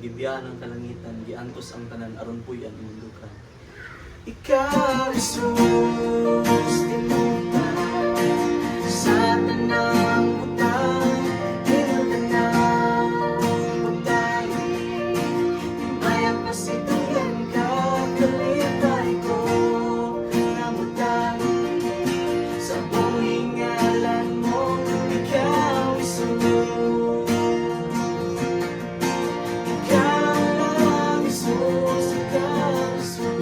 gibiyahan ang kalangitan, giantos ang tanan aron puy-an imong dukan. Ikaw, Jesus, tinutan sa tanang butang, hinundan ng pagdaig. Himayang pasitugan ka, kalipay ko na mutang. Sa buong ngalan mo, ikaw, Jesus. Ikaw lang, Jesus, ikaw, Jesus.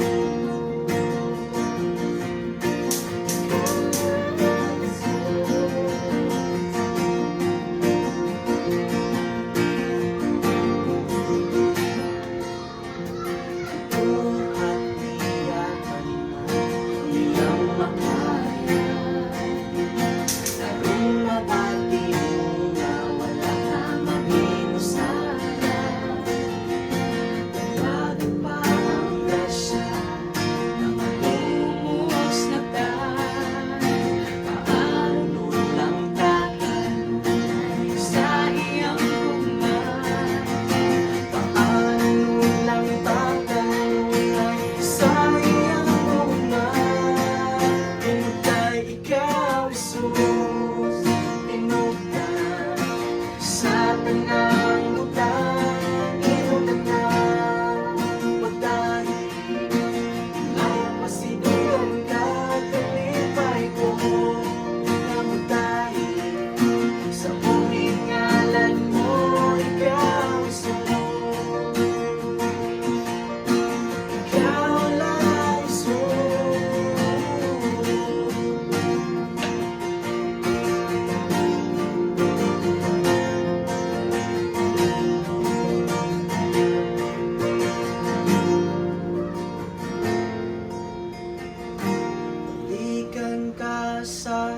Sa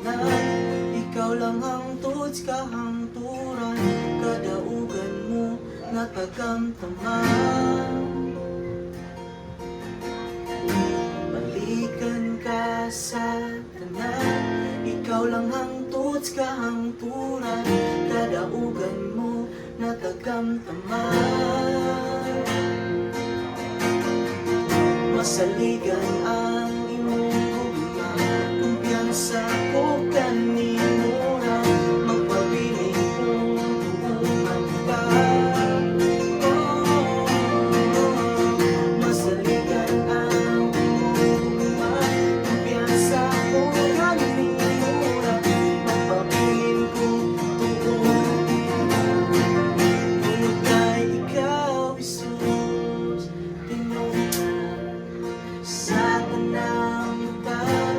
tanan, ikaw lang ang tuds kahangturan, kadaugan mo natagamtaman. Balikan ka sa tanan, ikaw lang ang tuds kahangturan, kadaugan mo natagamtaman. Masaligan ang sa ko kanimura, magpabiling kong tuungan pa. Masaligan ang umuman, kumpiyansa ko kanimura, magpabiling kong tuungan. Tulog kay ikaw, Jesus, tinunan sa tanang lugar.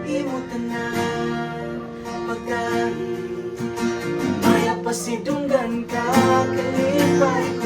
Imutan na pagkain, maya pasidunggan ka, kalipay